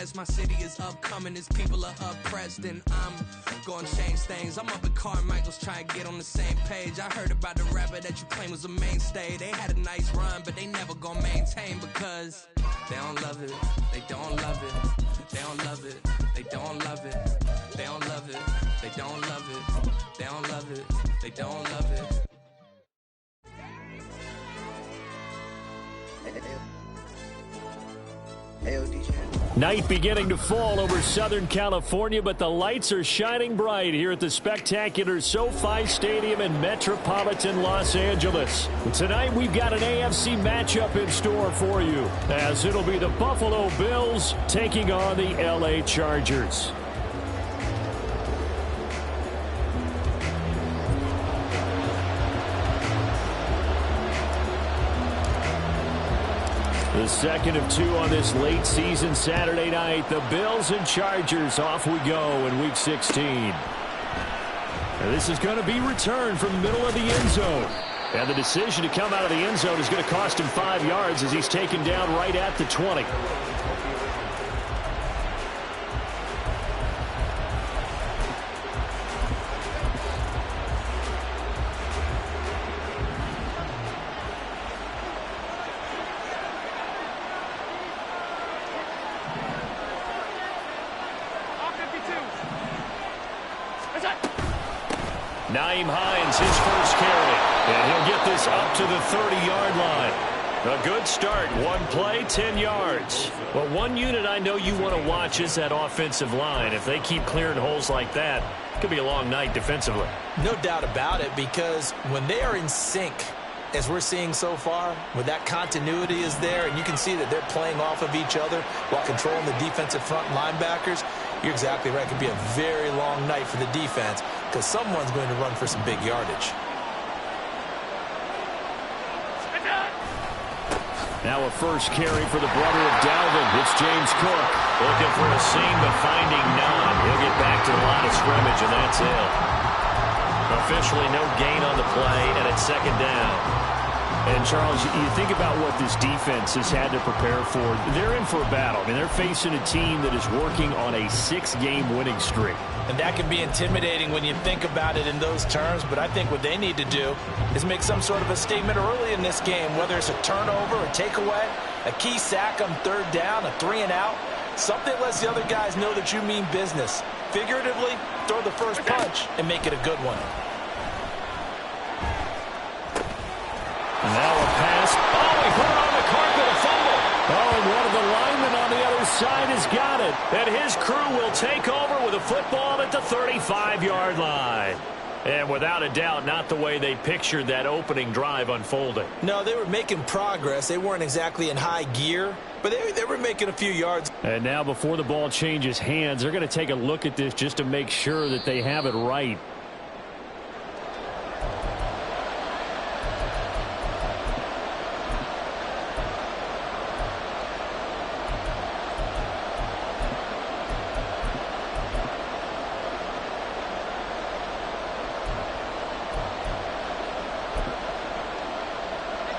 stress. My city is upcoming, its people are oppressed, and I'm gonna change things. I'm up at Carmichael's trying to get on the same page. I heard about the rapper that you claim was a mainstay. They had a nice run, but they never gonna maintain because they don't love it, they don't love it, they don't love it, they don't love it, they don't love it, they don't love it, they don't love it, they don't love it. Night beginning to fall over Southern California, but the lights are shining bright here at the spectacular SoFi Stadium in metropolitan Los Angeles. Tonight we've got an AFC matchup in store for you, as it'll be the Buffalo Bills taking on the LA Chargers. The second of two on this late season Saturday night. The Bills and Chargers, off we go in Week 16. And this is going to be returned from the middle of the end zone. And the decision to come out of the end zone is going to cost him 5 yards as he's taken down right at the 20. His first carry, and he'll get this up to the 30-yard line. A good start. One play, 10 yards. Well, one unit I know you want to watch is that offensive line. If they keep clearing holes like that, it could be a long night defensively. No doubt about it, because when they are in sync, as we're seeing so far, when that continuity is there, and you can see that they're playing off of each other while controlling the defensive front linebackers, you're exactly right. It could be a very long night for the defense because someone's going to run for some big yardage. Now a first carry for the brother of Dalvin. It's James Cook. Looking for a seam, but finding none. He'll get back to the line of scrimmage, and that's it. Officially no gain on the play, and it's second down. And, Charles, you think about what this defense has had to prepare for. They're in for a battle. I mean, they're facing a team that is working on a 6-game winning streak. And that can be intimidating when you think about it in those terms, but I think what they need to do is make some sort of a statement early in this game, whether it's a turnover, a takeaway, a key sack on third down, a 3-and-out, something that lets the other guys know that you mean business. Figuratively, throw the first punch and make it a good one. Now a pass. Oh, he put it on the carpet, a fumble. Oh, and one of the linemen on the other side has got it. And his crew will take over with a football at the 35-yard line. And without a doubt, not the way they pictured that opening drive unfolding. No, they were making progress. They weren't exactly in high gear, but they were making a few yards. And now before the ball changes hands, they're going to take a look at this just to make sure that they have it right.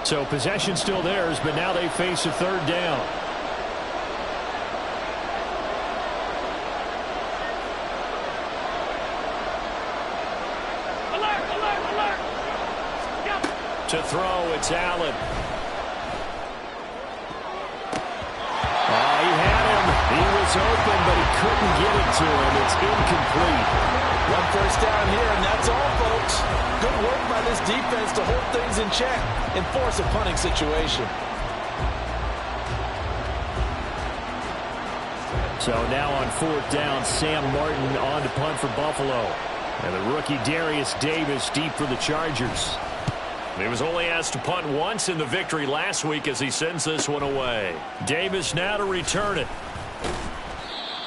So possession still theirs, but now they face a third down. Alert, alert, alert. Yep. To throw, it's Allen. He had him. He was open, but he couldn't get it to him. It's incomplete. One first down here, and that's all, folks. Good work by this defense to hold things in check and force a punting situation. So now on fourth down, Sam Martin on to punt for Buffalo. And the rookie Darius Davis deep for the Chargers. He was only asked to punt once in the victory last week as he sends this one away. Davis now to return it.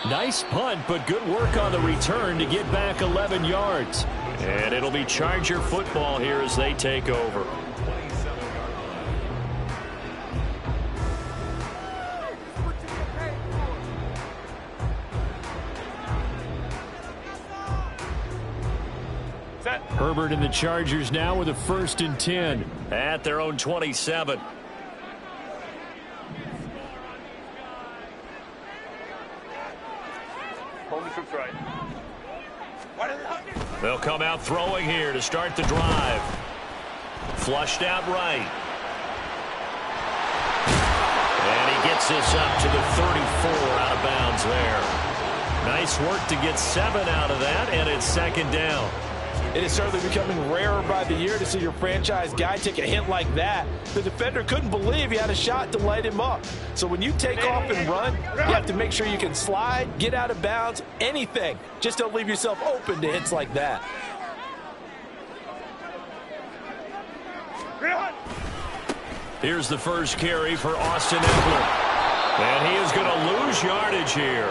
Nice punt, but good work on the return to get back 11 yards. And it'll be Charger football here as they take over. Herbert and the Chargers now with a 1st and 10 at their own 27. Hold the troops right. They'll come out throwing here to start the drive. Flushed out right. And he gets this up to the 34 out of bounds there. Nice work to get 7 out of that, and it's second down. It is certainly becoming rarer by the year to see your franchise guy take a hit like that. The defender couldn't believe he had a shot to light him up. So when you take off and run, you have to make sure you can slide, get out of bounds, anything. Just don't leave yourself open to hits like that. Here's the first carry for Austin Eckler. And he is going to lose yardage here.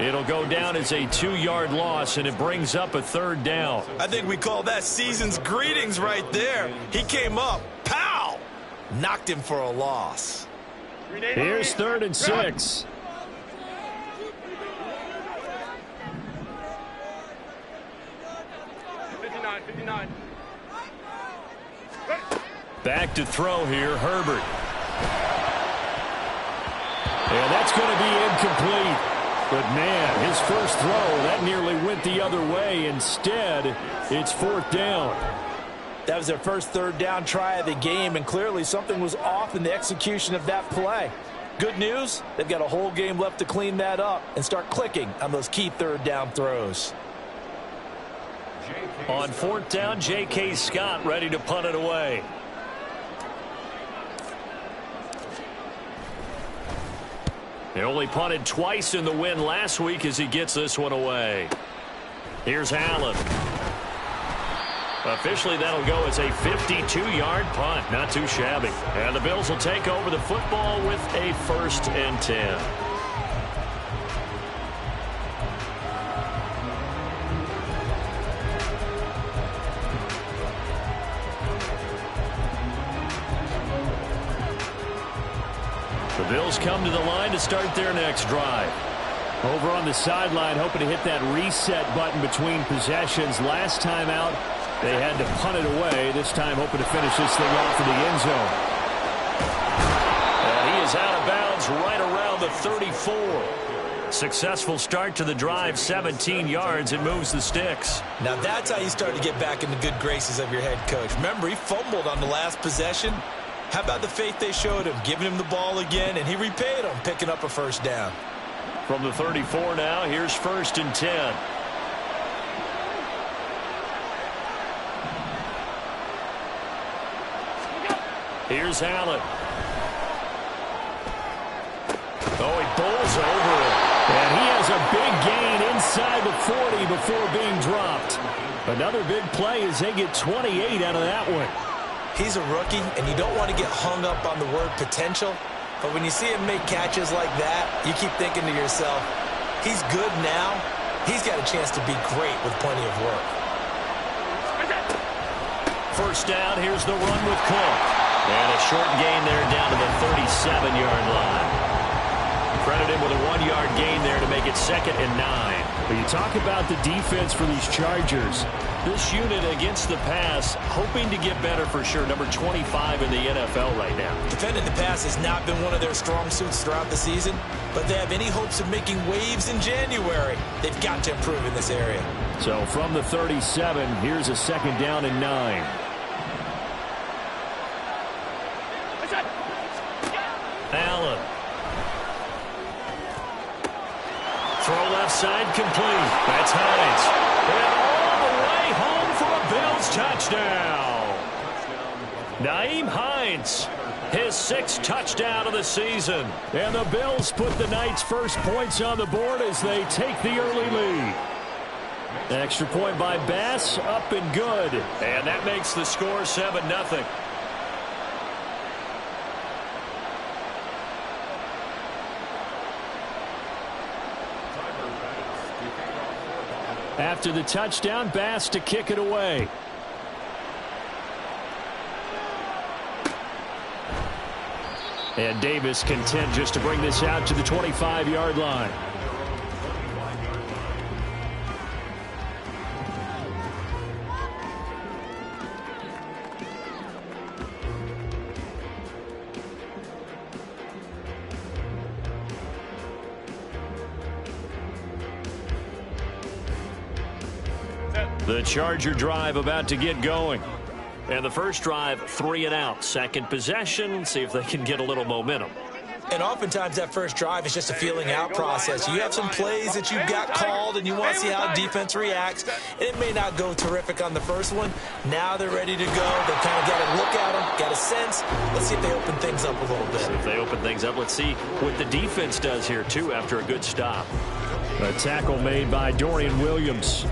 It'll go down as a 2-yard loss, and it brings up a third down. I think we call that season's greetings right there. He came up, pow! Knocked him for a loss. Here's 3rd and 6. Back to throw here, Herbert. And that's going to be incomplete. But, man, his first throw, that nearly went the other way. Instead, it's 4th down. That was their first 3rd down try of the game, and clearly something was off in the execution of that play. Good news, they've got a whole game left to clean that up and start clicking on those key 3rd down throws. On 4th down, J.K. Scott ready to punt it away. They only punted twice in the win last week as he gets this one away. Here's Allen. Officially, that'll go as a 52-yard punt. Not too shabby. And the Bills will take over the football with a 1st and 10. The Bills come to the line to start their next drive. Over on the sideline, hoping to hit that reset button between possessions. Last time out, they had to punt it away. This time, hoping to finish this thing off in the end zone. And he is out of bounds right around the 34. Successful start to the drive, 17 yards. It moves the sticks. Now that's how you start to get back in the good graces of your head coach. Remember, he fumbled on the last possession. How about the faith they showed him, giving him the ball again, and he repaid them, picking up a 1st down. From the 34 now, here's 1st and 10. Here's Allen. Oh, he bowls over it. And he has a big gain inside the 40 before being dropped. Another big play as they get 28 out of that one. He's a rookie, and you don't want to get hung up on the word potential. But when you see him make catches like that, you keep thinking to yourself, he's good now. He's got a chance to be great with plenty of work. 1st down, here's the run with Cook. And a short gain there down to the 37-yard line. Credit him with a 1-yard gain there to make it 2nd and 9. But you talk about the defense for these Chargers. This unit against the pass, hoping to get better for sure. Number 25 in the NFL right now. Defending the pass has not been one of their strong suits throughout the season, but they have any hopes of making waves in January. They've got to improve in this area. So from the 37, here's a 2nd down and 9. Allen. Throw left side complete. That's Hines. And all the way home for a Bills touchdown. Nyheim Hines, his 6th touchdown of the season. And the Bills put the night's first points on the board as they take the early lead. Extra point by Bass, up and good. And that makes the score 7-0. After the touchdown, Bass to kick it away. And Davis content just to bring this out to the 25-yard line. The Charger drive about to get going. And the first drive, 3 and out. Second possession, see if they can get a little momentum. And oftentimes that first drive is just a feeling out process. You have some plays that you've got called and you want to see how defense reacts. It may not go terrific on the first one. Now they're ready to go. They've kind of got to look at them, got a sense. Let's see if they open things up a little bit. See if they open things up. Let's see what the defense does here, too, after a good stop. A tackle made by Dorian Williams.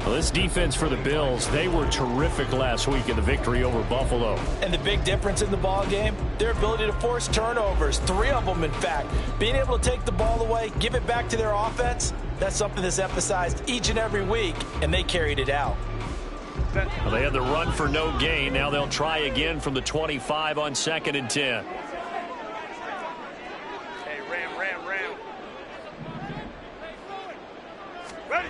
Well, this defense for the Bills, they were terrific last week in the victory over Buffalo. And the big difference in the ball game, their ability to force turnovers, 3 of them, in fact. Being able to take the ball away, give it back to their offense, that's something that's emphasized each and every week, and they carried it out. Well, they had the run for no gain. Now they'll try again from the 25 on 2nd and 10. Hey, ram. Ready.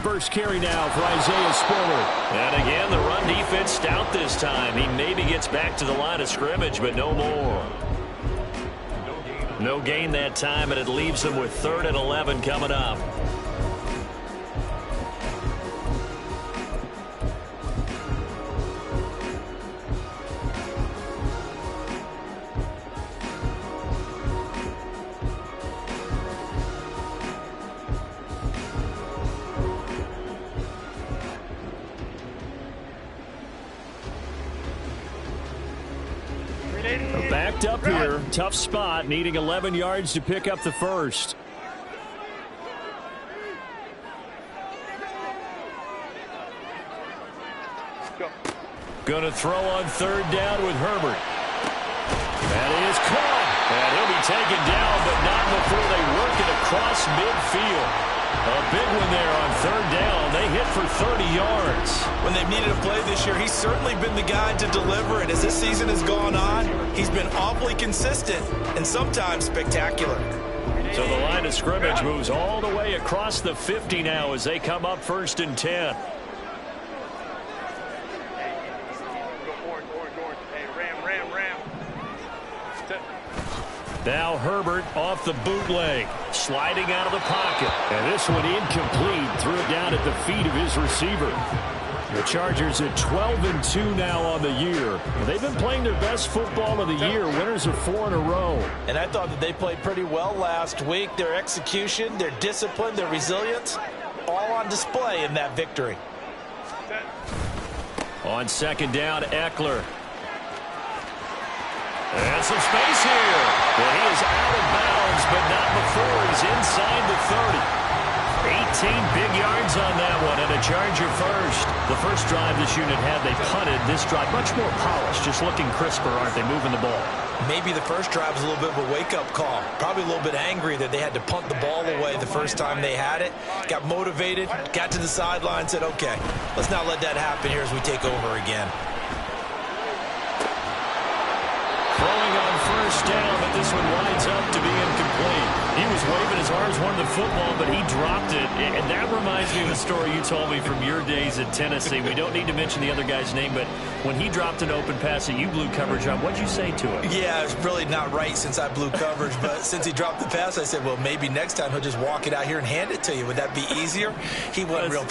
First carry now for Isaiah Spiller. And again, the run defense stout this time. He maybe gets back to the line of scrimmage, but no more. No gain that time, and it leaves them with 3rd and 11 coming up. Backed up here. Tough spot. Needing 11 yards to pick up the first. Gonna throw on 3rd down with Herbert. That is caught. And he'll be taken down, but not before they work it across midfield. A big one there on 3rd down. They hit for 30 yards. When they've needed a play this year, he's certainly been the guy to deliver it. As this season has gone on, he's been awfully consistent and sometimes spectacular. So the line of scrimmage moves all the way across the 50 now as they come up 1st and 10. Now Herbert off the bootleg, sliding out of the pocket. And this one incomplete, threw it down at the feet of his receiver. The Chargers at 12-2 now on the year. They've been playing their best football of the year, winners of 4 in a row. And I thought that they played pretty well last week. Their execution, their discipline, their resilience, all on display in that victory. On 2nd down, Eckler. And some space here. Well, he is out of bounds, but not before he's inside the 30. 18 big yards on that one, and a Charger first. The first drive this unit had, they punted. This drive, much more polished, just looking crisper, aren't they, moving the ball? Maybe the first drive was a little bit of a wake-up call. Probably a little bit angry that they had to punt the ball away the first time they had it. Got motivated, got to the sideline, said, okay, let's not let that happen here as we take over again. Throwing on 1st down, but this one winds up to be incomplete. He was waving as hard as wanted the football, but he dropped it. And that reminds me of the story you told me from your days at Tennessee. We don't need to mention the other guy's name, but when he dropped an open pass that you blew coverage on, what'd you say to him? Yeah, it's really not right since I blew coverage, but since he dropped the pass, I said, well, maybe next time he'll just walk it out here and hand it to you. Would that be easier? He wasn't real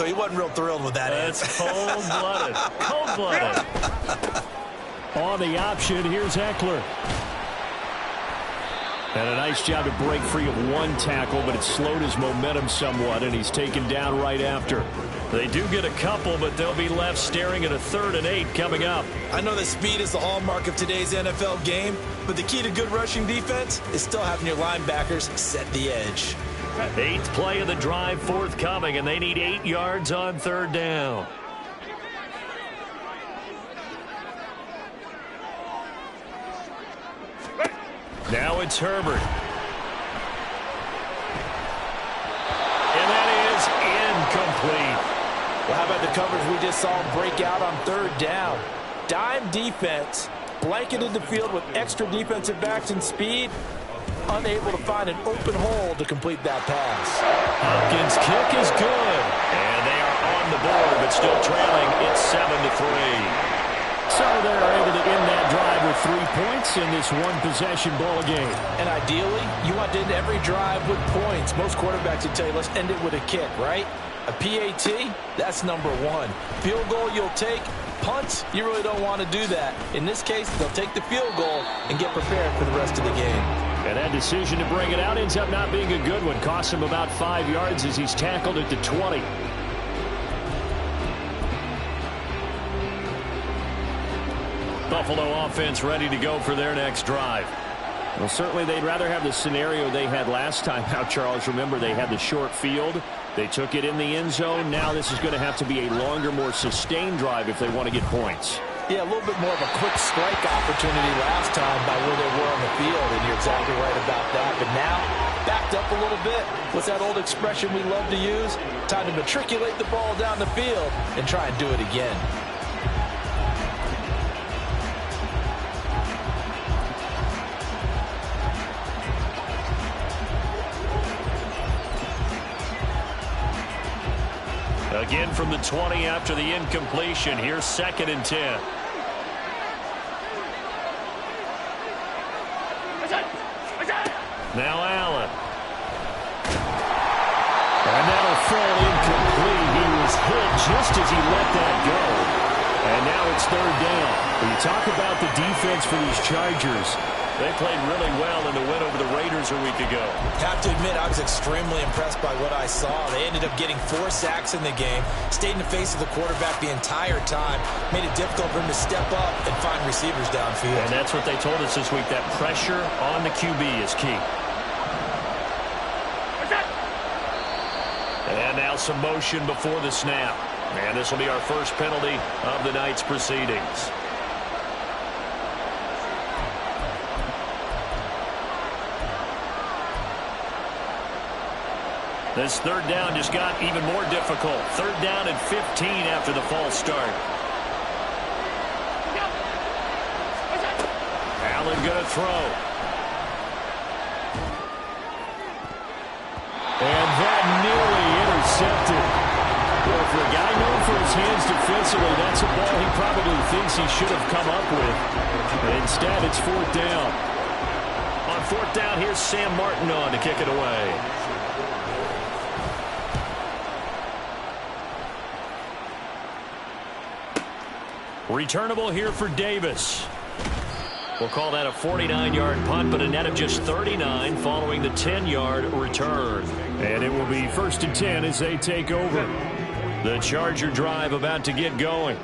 thrilled with that. That's cold-blooded. Cold-blooded. On the option, here's Eckler. And a nice job to break free of one tackle, but it slowed his momentum somewhat, and he's taken down right after. They do get a couple, but they'll be left staring at a 3rd and 8 coming up. I know that speed is the hallmark of today's NFL game, but the key to good rushing defense is still having your linebackers set the edge. 8th play of the drive forthcoming, and they need 8 yards on 3rd down. Now it's Herbert. And that is incomplete. Well, how about the coverage we just saw break out on 3rd down? Dime defense, blanketed the field with extra defensive backs and speed, unable to find an open hole to complete that pass. Hopkins' kick is good. And they are on the board, but still trailing. It's 7-3. So they're able to end that drive with 3 points in this one-possession ball game. And ideally, you want to end every drive with points. Most quarterbacks would tell you, let's end it with a kick, right? A PAT, that's number one. Field goal you'll take. Punts, you really don't want to do that. In this case, they'll take the field goal and get prepared for the rest of the game. And that decision to bring it out ends up not being a good one. Costs him about 5 yards as he's tackled at the 20. Buffalo offense ready to go for their next drive. Well, certainly they'd rather have the scenario they had last time out, Charles. Remember, they had the short field. They took it in the end zone. Now this is going to have to be a longer, more sustained drive if they want to get points. Yeah, a little bit more of a quick strike opportunity last time by where they were on the field, and you're exactly right about that. But now, backed up a little bit. What's that old expression we love to use? Time to matriculate the ball down the field and try and do it again. Again from the 20 after the incompletion. Here's 2nd and 10. Now Allen. And that'll fall incomplete. He was hit just as he let that go. And now it's 3rd down. When you talk about the defense for these Chargers, they played really well in the win over the Raiders a week ago. Have to admit, I was extremely impressed by what I saw. They ended up getting 4 sacks in the game, stayed in the face of the quarterback the entire time, made it difficult for him to step up and find receivers downfield. And that's what they told us this week, that pressure on the QB is key. And now some motion before the snap. And this will be our first penalty of the night's proceedings. This 3rd down just got even more difficult. 3rd down and 15 after the false start. Allen going to throw. And that nearly intercepted. Well, for a guy known for his hands defensively, that's a ball he probably thinks he should have come up with. Instead, it's 4th down. On 4th down, here's Sam Martin on to kick it away. Returnable here for Davis. We'll call that a 49-yard punt, but a net of just 39 following the 10-yard return. And it will be 1st and 10 as they take over. The Charger drive about to get going.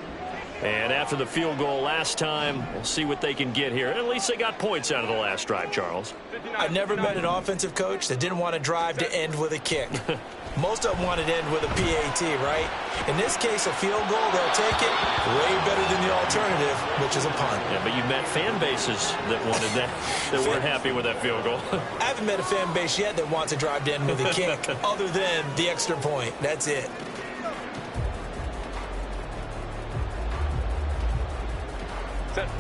And after the field goal last time, we'll see what they can get here. At least they got points out of the last drive, Charles. I've never met an offensive coach that didn't want to drive to end with a kick. Most of them wanted to end with a PAT, right? In this case, a field goal, they'll take it. Way better than the alternative, which is a punt. Yeah, but you've met fan bases that wanted that, that weren't happy with that field goal. I haven't met a fan base yet that wants to drive to end with a kick, other than the extra point. That's it.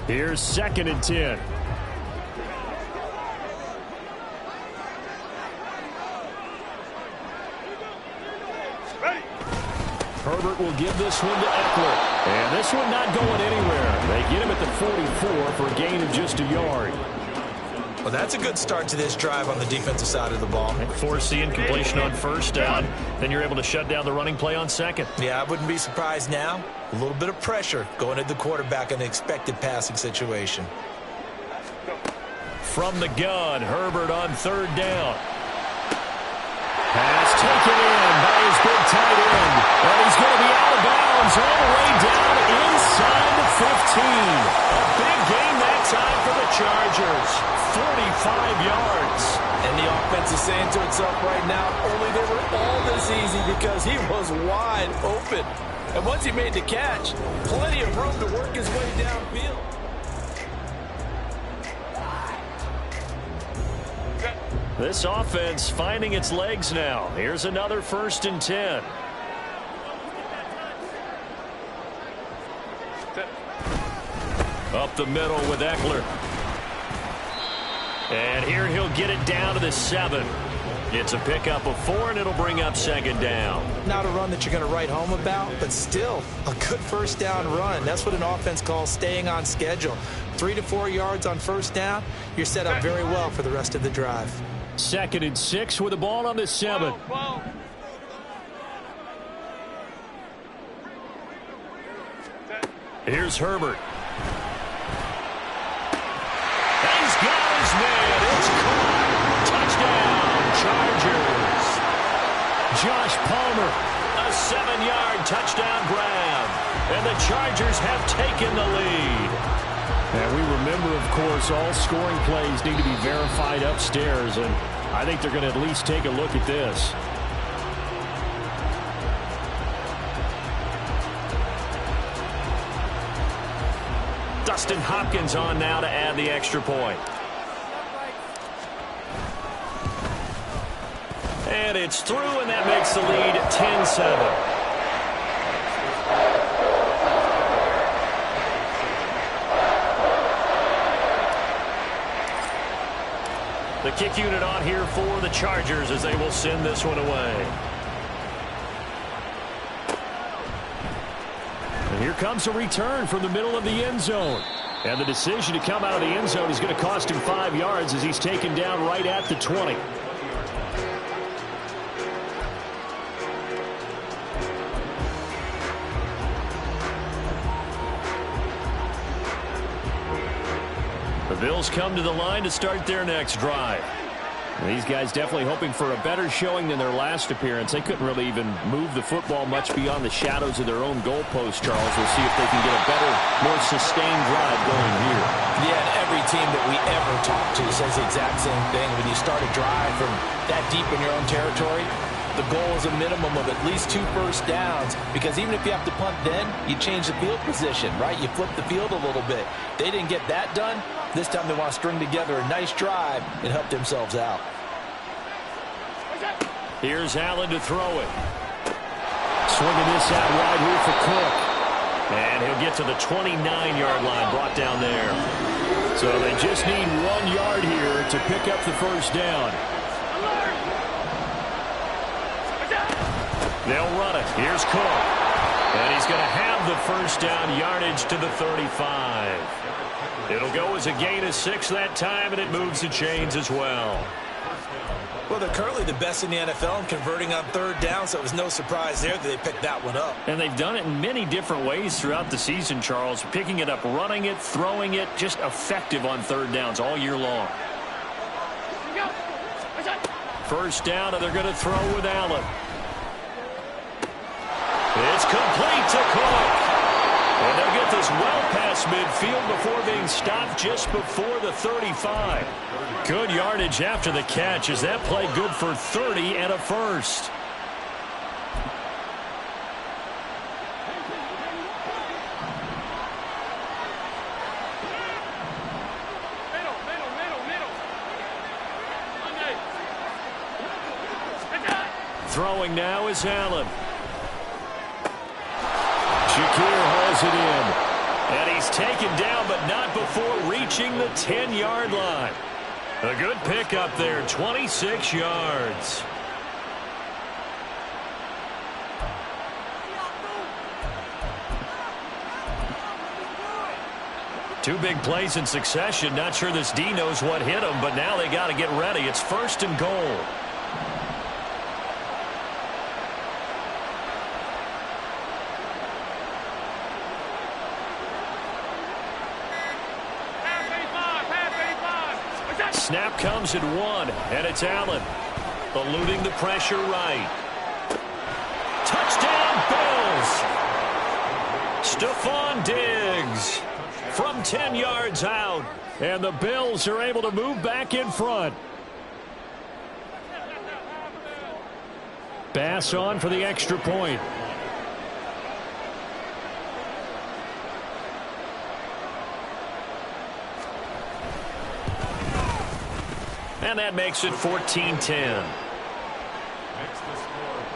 Here's 2nd and 10. Herbert will give this one to Eckler. And this one not going anywhere. They get him at the 44 for a gain of just a yard. Well, that's a good start to this drive on the defensive side of the ball. Force the incompletion on 1st down. Then you're able to shut down the running play on 2nd. Yeah, I wouldn't be surprised now. A little bit of pressure going at the quarterback in an expected passing situation. From the gun, Herbert on 3rd down. Pass taken in by his big tight end. And he's going to be out of bounds all the way down inside the 15. A big game that time for the Chargers. 45 yards. And the offense is saying to itself right now, only they were all this easy because he was wide open. And once he made the catch, plenty of room to work his way downfield. This offense finding its legs now. Here's another 1st and 10. Up the middle with Eckler. And here he'll get it down to the 7. It's a pickup of 4, and it'll bring up second down. Not a run that you're going to write home about, but still a good first down run. That's what an offense calls staying on schedule. 3 to 4 yards on first down, you're set up very well for the rest of the drive. 2nd and 6 with the ball on the 7. Here's Herbert. And he's got his man. It's caught. Touchdown, Chargers. Josh Palmer, a 7-yard touchdown grab. And the Chargers have taken the lead. And we remember, of course, all scoring plays need to be verified upstairs. And I think they're going to at least take a look at this. Dustin Hopkins on now to add the extra point. And it's through, and that makes the lead 10-7. The kick unit on here for the Chargers as they will send this one away. And here comes a return from the middle of the end zone. And the decision to come out of the end zone is going to cost him 5 yards as he's taken down right at the 20. The Bills come to the line to start their next drive. These guys definitely hoping for a better showing than their last appearance. They couldn't really even move the football much beyond the shadows of their own goalpost, Charles. We'll see if they can get a better, more sustained drive going here. Yeah, and every team that we ever talk to says the exact same thing. When you start a drive from that deep in your own territory, the goal is a minimum of at least 2 first downs, because even if you have to punt then, you change the field position, right? You flip the field a little bit. They didn't get that done. This time they want to string together a nice drive and help themselves out. Here's Allen to throw it. Swinging this out wide here for Cook. And he'll get to the 29-yard line, brought down there. So they just need 1 yard here to pick up the first down. They'll run it. Here's Cook. And he's going to have the first down yardage to the 35. It'll go as a gain of 6 that time, and it moves the chains as well. Well, they're currently the best in the NFL in converting on third down, so it was no surprise there that they picked that one up. And they've done it in many different ways throughout the season, Charles. Picking it up, running it, throwing it, just effective on third downs all year long. First down, and they're going to throw with Allen. It's complete to Cook. And they'll get this well past midfield before being stopped just before the 35. Good yardage after the catch. Is that play good for 30 and a first? Throwing now is Allen. Shakir hauls it in. And he's taken down, but not before reaching the 10-yard line. A good pickup there, 26 yards. Two big plays in succession. Not sure this D knows what hit him, but now they got to get ready. It's 1st and goal. Snap comes at 1, and it's Allen. Eluding the pressure right. Touchdown, Bills! Stephon Diggs from 10 yards out. And the Bills are able to move back in front. Bass on for the extra point. And that makes it 14-10. Next to score,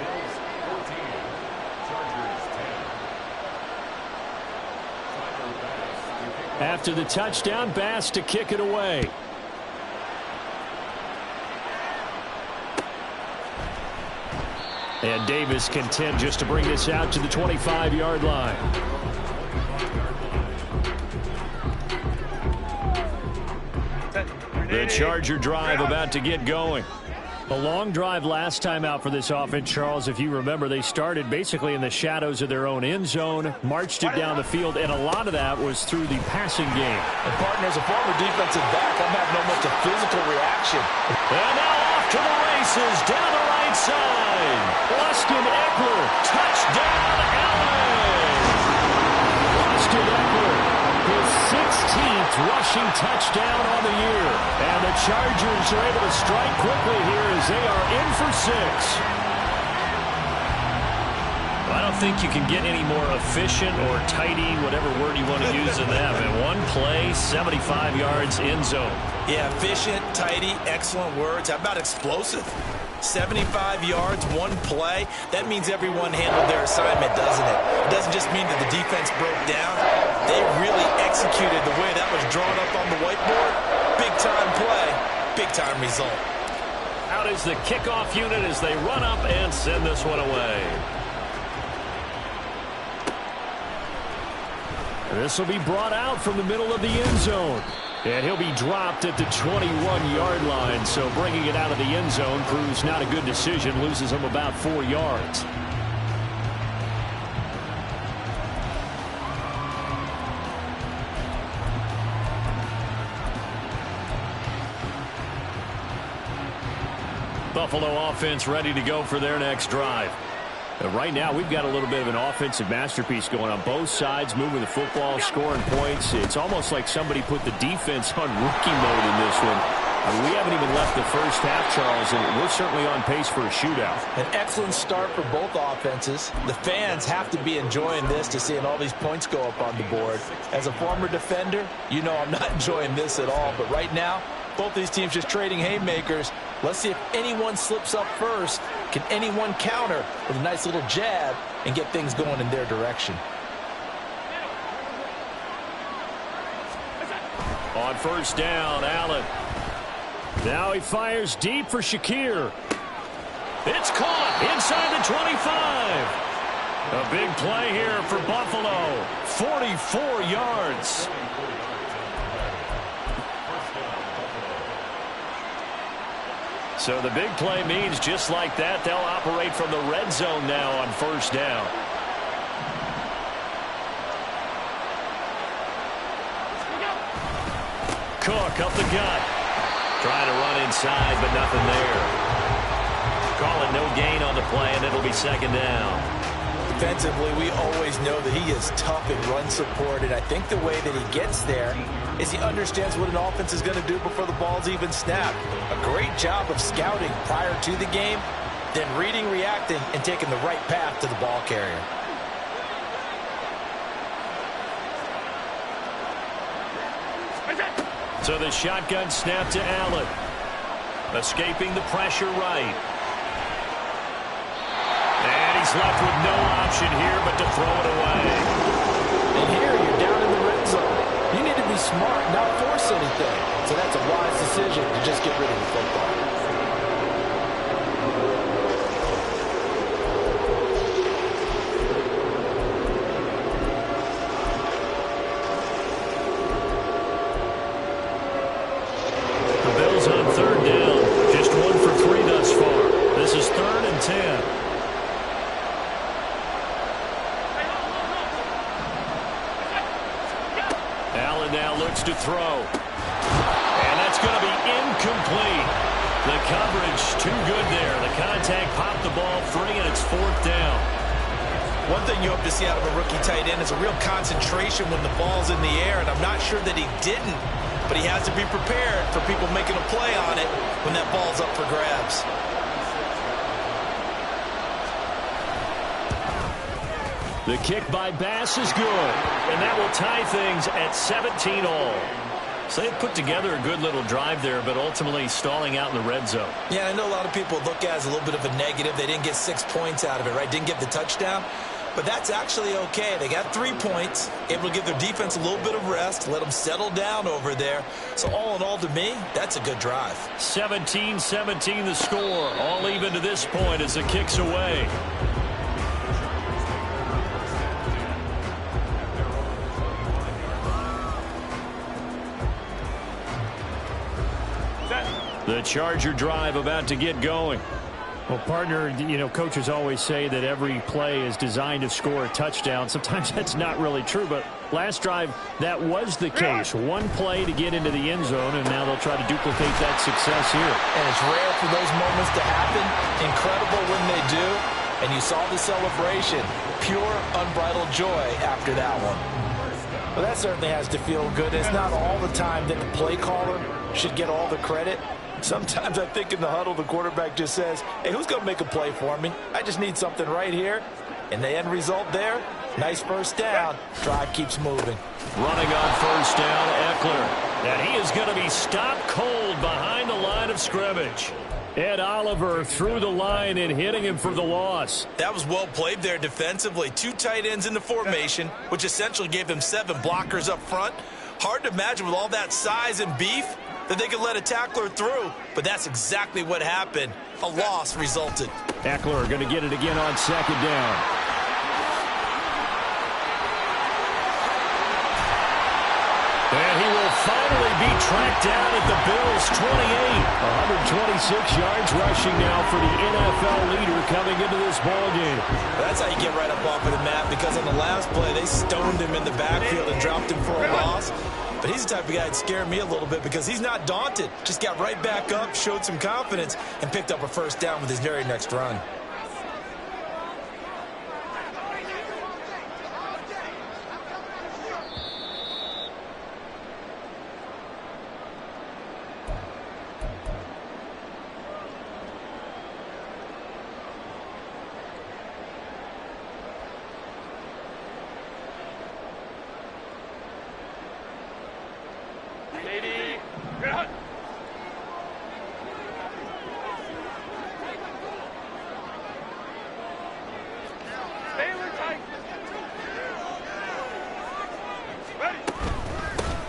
Bills 14, Chargers 10. After the touchdown, Bass to kick it away. And Davis content just to bring this out to the 25-yard line. The Charger drive about to get going. A long drive last time out for this offense, Charles. If you remember, they started basically in the shadows of their own end zone, marched it down the field, and a lot of that was through the passing game. And partners, a former defensive back, I'm having almost a physical reaction. And now off to the races, down the right side. Austin Eckler, touchdown, Allen! Austin Eckler, his 16th rushing touchdown on the year. And the Chargers are able to strike quickly here as they are in for 6. I don't think you can get any more efficient or tidy, whatever word you want to use in that. In one play, 75 yards end zone. Yeah, efficient, tidy, excellent words. How about explosive? 75 yards, one play. That means everyone handled their assignment, doesn't it? It doesn't just mean that the defense broke down. They really executed the way that was drawn up on the whiteboard. Big-time play, big-time result. Out is the kickoff unit as they run up and send this one away. This will be brought out from the middle of the end zone. And he'll be dropped at the 21-yard line. So bringing it out of the end zone proves not a good decision. Loses him about 4 yards. Buffalo offense ready to go for their next drive. Right now, we've got a little bit of an offensive masterpiece going on both sides, moving the football, scoring points. It's almost like somebody put the defense on rookie mode in this one. We haven't even left the first half, Charles, and we're certainly on pace for a shootout. An excellent start for both offenses. The fans have to be enjoying this to seeing all these points go up on the board. As a former defender, you know I'm not enjoying this at all. But right now, both these teams just trading haymakers. Let's see if anyone slips up first. Can anyone counter with a nice little jab and get things going in their direction? On first down, Allen. Now he fires deep for Shakir. It's caught inside the 25. A big play here for Buffalo. 44 yards. So the big play means just like that, they'll operate from the red zone now on first down. Cook up the gut. Trying to run inside, but nothing there. Call it no gain on the play, and it'll be second down. Defensively, we always know that he is tough in run support, and I think the way that he gets there is he understands what an offense is going to do before the ball's even snapped. A great job of scouting prior to the game, then reading, reacting, and taking the right path to the ball carrier. So the shotgun snap to Allen. Escaping the pressure right. And he's left with no option here but to throw it away. And here you're down in the red zone. You need to be smart, not force anything. So that's a wise decision to just get rid of the football. The Bills on third down. Just 1 for 3 thus far. This is 3rd and 10. Allen now looks to throw. And that's going to be incomplete. The coverage too good there. The contact popped the ball free, and it's 4th down. One thing you hope to see out of a rookie tight end is a real concentration when the ball's in the air, and I'm not sure that he didn't, but he has to be prepared for people making a play on it when that ball's up for grabs. The kick by Bass is good, and that will tie things at 17 all. So they put together a good little drive there, but ultimately stalling out in the red zone. Yeah, I know a lot of people look at it as a little bit of a negative. They didn't get 6 points out of it, right? Didn't get the touchdown. but that's actually okay. They got 3 points, able to give their defense a little bit of rest, let them settle down over there. So all in all, to me, that's a good drive. 17-17 the score. All even to this point as the kick's away. The Charger drive about to get going. Well, partner, you know, coaches always say that every play is designed to score a touchdown. Sometimes that's not really true, but last drive, that was the case. One play to get into the end zone, and now they'll try to duplicate that success here. And it's rare for those moments to happen. Incredible when they do. And you saw the celebration. Pure, unbridled joy after that one. Well, that certainly has to feel good. It's not all the time that the play caller should get all the credit. Sometimes I think in the huddle, the quarterback just says, hey, who's going to make a play for me? I just need something right here. And the end result there, nice first down. Drive keeps moving. Running on first down, Eckler. And he is going to be stopped cold behind the line of scrimmage. Ed Oliver through the line and hitting him for the loss. That was well played there defensively. 2 tight ends in the formation, which essentially gave them 7 blockers up front. Hard to imagine with all that size and beef that they could let a tackler through, but that's exactly what happened. A loss resulted. Eckler going to get it again on second down. And he will finally be tracked down at the Bills' 28. 126 yards rushing now for the NFL leader coming into this ballgame. That's how you get right up off of the mat, because on the last play, they stoned him in the backfield and dropped him for a loss. But he's the type of guy that scared me a little bit because he's not daunted. Just got right back up, showed some confidence, and picked up a first down with his very next run.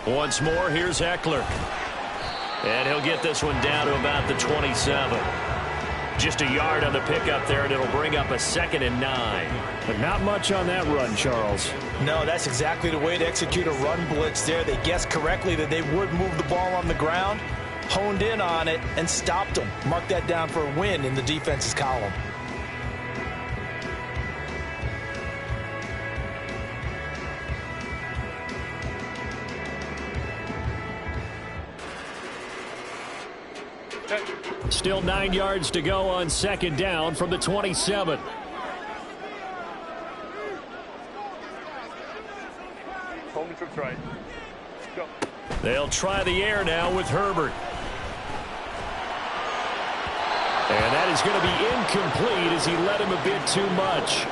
Once more, here's Eckler. And he'll get this one down to about the 27. Just a yard on the pickup there, and it'll bring up a 2nd and 9. But not much on that run, Charles. No, that's exactly the way to execute a run blitz there. They guessed correctly that they would move the ball on the ground, honed in on it, and stopped them. Mark that down for a win in the defense's column. Still 9 yards to go on second down from the 27. Home trips right. Go. They'll try the air now with Herbert. And that is going to be incomplete as he led him a bit too much.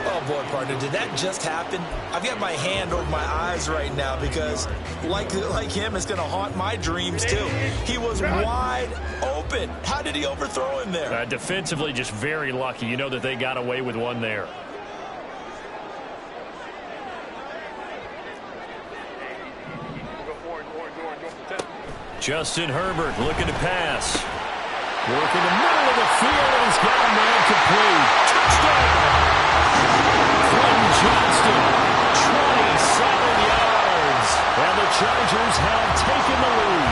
Oh, boy, partner, did that just happen? I've got my hand over my eyes right now because, like him, it's going to haunt my dreams, too. He was wide open. How did he overthrow him there? Defensively, just very lucky. You know that they got away with one there. Justin Herbert looking to pass. Working the middle of the field, and he's got a man complete. Touchdown! Quentin Johnston, 27 yards. And the Chargers have taken the lead.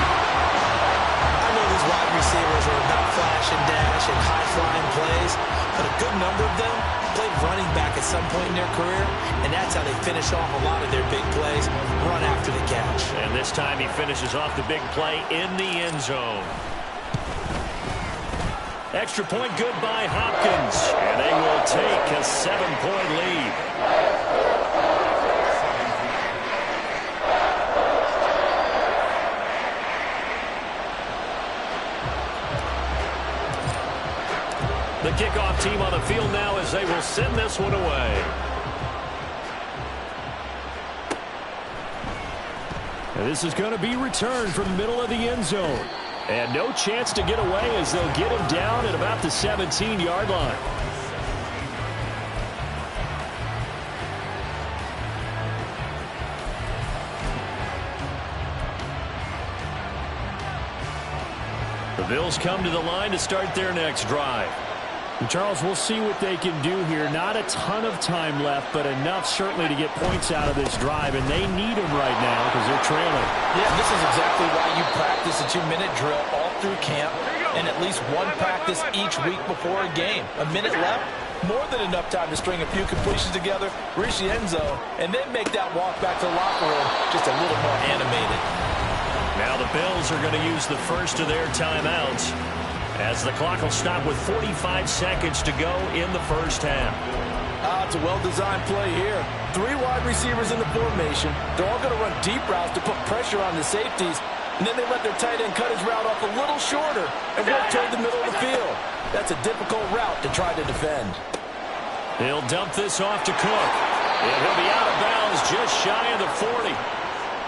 I know these wide receivers are about flash and dash and high-flying plays, but a good number of them played running back at some point in their career, and that's how they finish off a lot of their big plays, run after the catch. And this time he finishes off the big play in the end zone. Extra point good by Hopkins, and they will take a 7-point lead. The kickoff team on the field now as they will send this one away. And this is going to be returned from the middle of the end zone. And no chance to get away as they'll get him down at about the 17-yard line. The Bills come to the line to start their next drive. And Charles, we'll see what they can do here. Not a ton of time left, but enough certainly to get points out of this drive, and they need them right now because they're trailing. Yeah, this is exactly why you practice a 2-minute drill all through camp and at least one practice each week before a game. A minute left, more than enough time to string a few completions together, reach the end zone, and then make that walk back to the locker room just a little more animated. Now the Bills are going to use the first of their timeouts as the clock will stop with 45 seconds to go in the first half. It's a well-designed play here. 3 wide receivers in the formation. They're all going to run deep routes to put pressure on the safeties, and then they let their tight end cut his route off a little shorter and work toward the middle of the field. That's a difficult route to try to defend. He'll dump this off to Cook. And he'll be out of bounds just shy of the 40.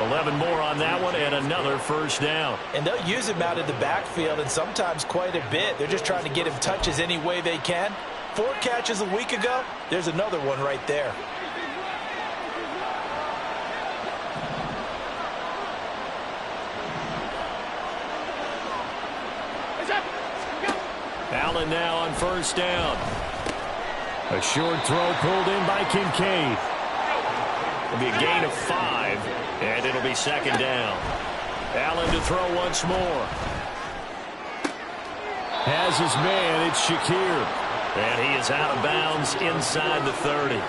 11 more on that one and another first down. And they'll use him out of the backfield and sometimes quite a bit. They're just trying to get him touches any way they can. 4 catches a week ago. There's another one right there. Allen now on first down. A short throw pulled in by Kincaid. It'll be a gain of 5, and it'll be second down. Allen to throw once more. Has his man, it's Shakir. And he is out of bounds inside the 30.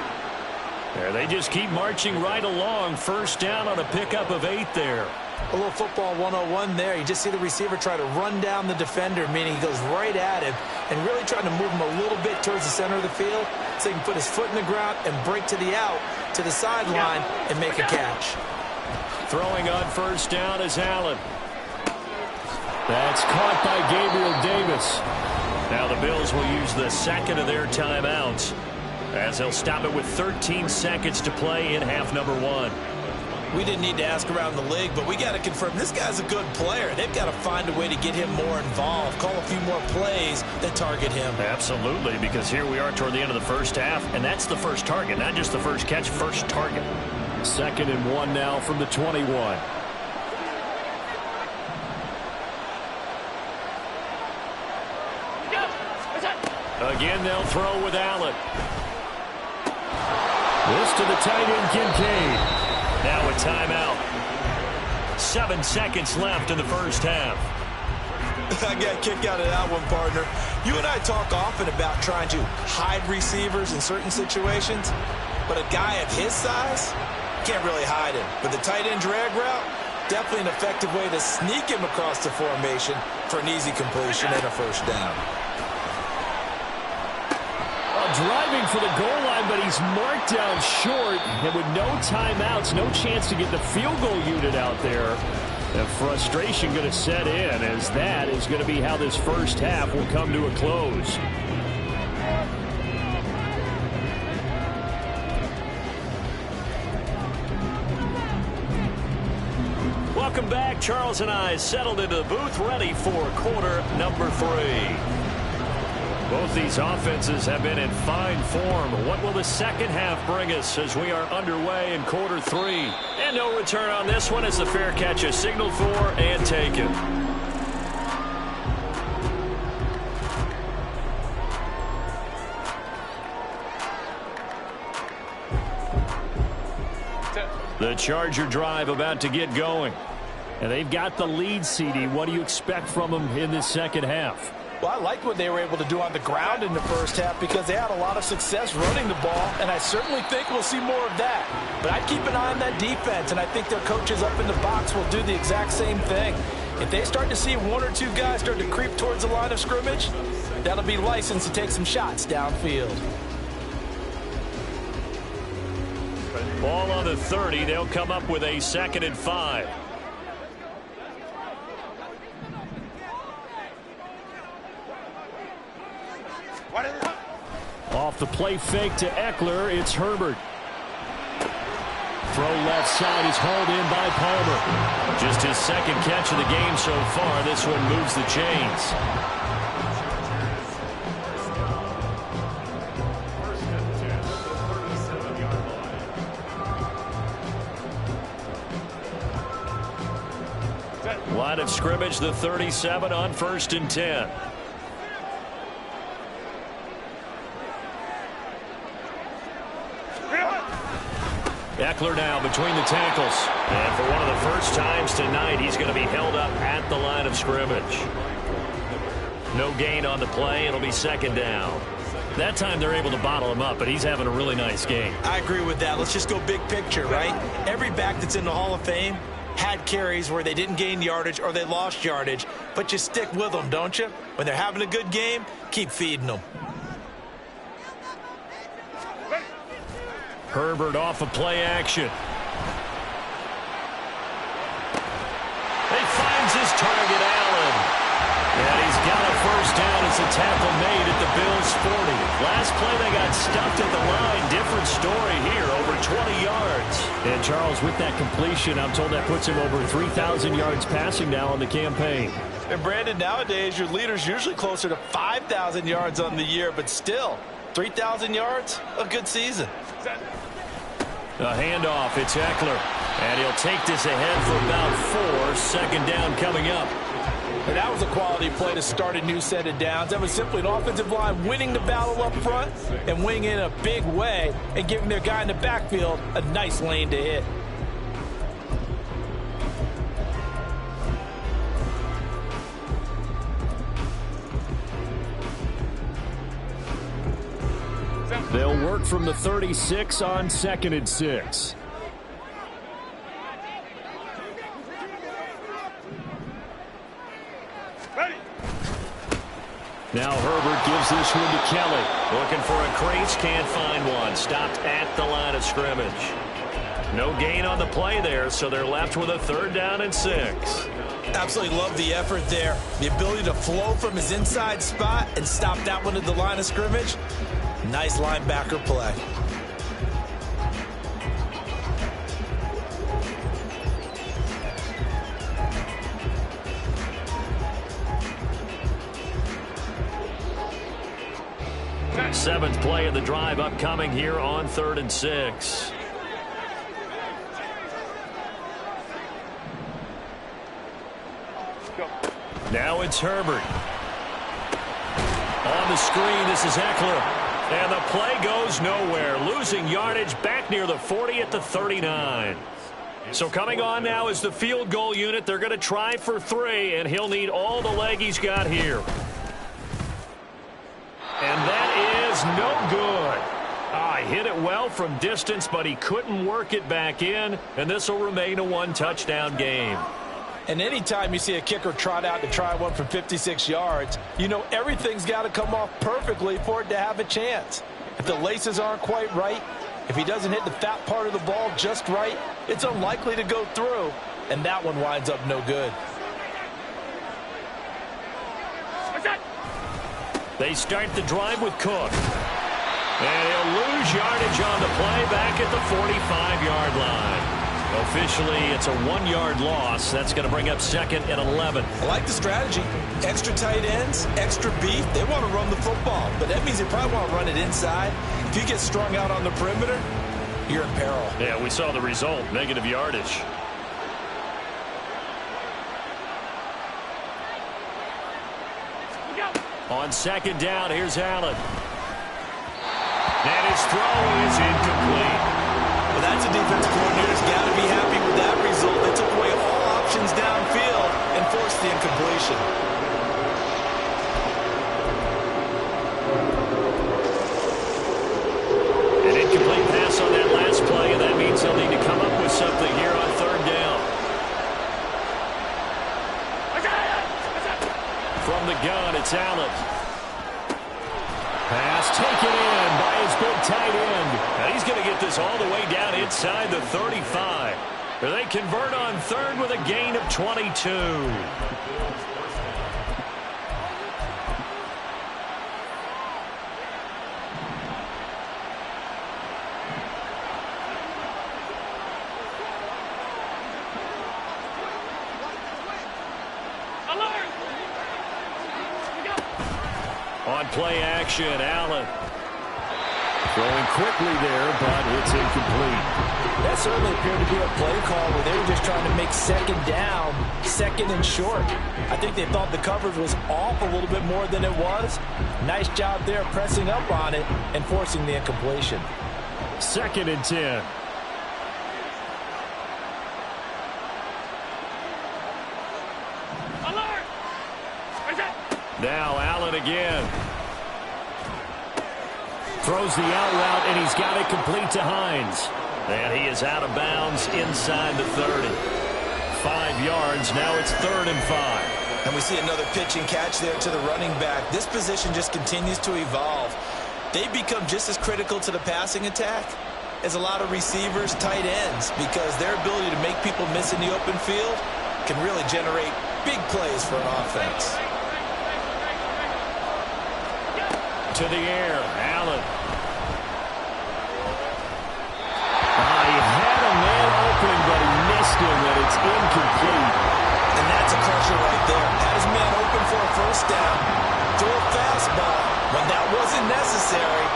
There, they just keep marching right along. First down on a pickup of 8 there. A little football 101 there. You just see the receiver try to run down the defender, meaning he goes right at him and really trying to move him a little bit towards the center of the field so he can put his foot in the ground and break to the out, to the sideline, and make a catch. Throwing on first down is Allen. That's caught by Gabriel Davis. Now the Bills will use the second of their timeouts as they'll stop it with 13 seconds to play in half number 1. We didn't need to ask around the league, but we got to confirm this guy's a good player. They've got to find a way to get him more involved, call a few more plays that target him. Absolutely, because here we are toward the end of the first half, and that's the first target, not just the first catch, first target. 2nd and 1 now from the 21. Again, they'll throw with Allen. This to the tight end, Kincaid. Now a timeout. 7 seconds left in the first half. I got a kick out of that one, partner. You and I talk often about trying to hide receivers in certain situations, but a guy of his size can't really hide him. But the tight end drag route, definitely an effective way to sneak him across the formation for an easy completion and a first down. Driving for the goal line, but he's marked down short, and with no timeouts, no chance to get the field goal unit out there. The frustration going to set in, as that is going to be how this first half will come to a close. Welcome back. Charles and I settled into the booth, ready for quarter number 3. Both these offenses have been in fine form. What will the second half bring us as we are underway in quarter 3? And no return on this one as the fair catch is signaled for and taken. The Charger drive about to get going. And they've got the lead, CD. What do you expect from them in this second half? Well, I liked what they were able to do on the ground in the first half because they had a lot of success running the ball, and I certainly think we'll see more of that. But I'd keep an eye on that defense, and I think their coaches up in the box will do the exact same thing. If they start to see 1 or 2 guys start to creep towards the line of scrimmage, that'll be licensed to take some shots downfield. Ball on the 30. They'll come up with a 2nd and 5. Off the play fake to Eckler, it's Herbert. Throw left side is hauled in by Palmer. Just his 2nd catch of the game so far. This one moves the chains. Line of scrimmage, the 37 on 1st and 10. Eckler now between the tackles. And for one of the first times tonight, he's going to be held up at the line of scrimmage. No gain on the play. It'll be 2nd down. That time they're able to bottle him up, but he's having a really nice game. I agree with that. Let's just go big picture, right? Every back that's in the Hall of Fame had carries where they didn't gain yardage or they lost yardage, but you stick with them, don't you? When they're having a good game, keep feeding them. Herbert off of play action. He finds his target, Allen. And he's got a 1st down as a tackle made at the Bills' 40. Last play they got stuffed at the line. Different story here, over 20 yards. And Charles, with that completion, I'm told that puts him over 3,000 yards passing now on the campaign. And Brandon, nowadays your leader's usually closer to 5,000 yards on the year, but still, 3,000 yards, a good season. A handoff, it's Eckler. And he'll take this ahead for about 4. 2nd down coming up. And that was a quality play to start a new set of downs. That was simply an offensive line winning the battle up front and winning in a big way and giving their guy in the backfield a nice lane to hit. They'll work from the 36 on 2nd and 6. Now Herbert gives this one to Kelly. Looking for a crease, can't find one. Stopped at the line of scrimmage. No gain on the play there, so they're left with a 3rd down and 6. Absolutely love the effort there. The ability to flow from his inside spot and stop that one at the line of scrimmage. Nice linebacker play. Seventh play of the drive upcoming here on 3rd and 6. Now it's Herbert. On the screen, this is Eckler. And the play goes nowhere. Losing yardage back near the 40 at the 39. So coming on now is the field goal unit. They're going to try for 3, and he'll need all the leg he's got here. And that is no good. Hit it well from distance, but he couldn't work it back in, and this will remain a 1-touchdown game. And anytime you see a kicker trot out to try one from 56 yards, you know everything's got to come off perfectly for it to have a chance. If the laces aren't quite right, if he doesn't hit the fat part of the ball just right, it's unlikely to go through, and that one winds up no good. They start the drive with Cook. And he'll lose yardage on the play back at the 45-yard line. Officially, it's a 1-yard loss. That's going to bring up 2nd and 11. I like the strategy. Extra tight ends, extra beef. They want to run the football, but that means they probably want to run it inside. If you get strung out on the perimeter, you're in peril. Yeah, we saw the result, negative yardage. On 2nd down, here's Allen. And his throw is incomplete. Well, that's a defensive coordinator's got to be happy with that result. They took away all options downfield and forced the incompletion. An incomplete pass on that last play, and that means they'll need to come up with something here on 3rd down. From the gun, it's Allen. Pass taken in by his big tight end. And he's going to get this all the way down inside the 35. They convert on 3rd with a gain of 22. On play action, Allen. Throwing quickly there, but it's incomplete. That certainly appeared to be a play call where they were just trying to make second down, second and short. I think they thought the coverage was off a little bit more than it was. Nice job there pressing up on it and forcing the incompletion. 2nd and 10. Now Allen again. Throws the out route, and he's got it complete to Hines. And he is out of bounds inside the 30. 5 yards. Now it's 3rd and 5. And we see another pitch and catch there to the running back. This position just continues to evolve. They become just as critical to the passing attack as a lot of receivers, tight ends, because their ability to make people miss in the open field can really generate big plays for an offense. To the air, Allen. He had a man open, but he missed him, and it's incomplete. And that's a crusher right there. Had his man open for a first down. Threw a fastball. When that wasn't necessary,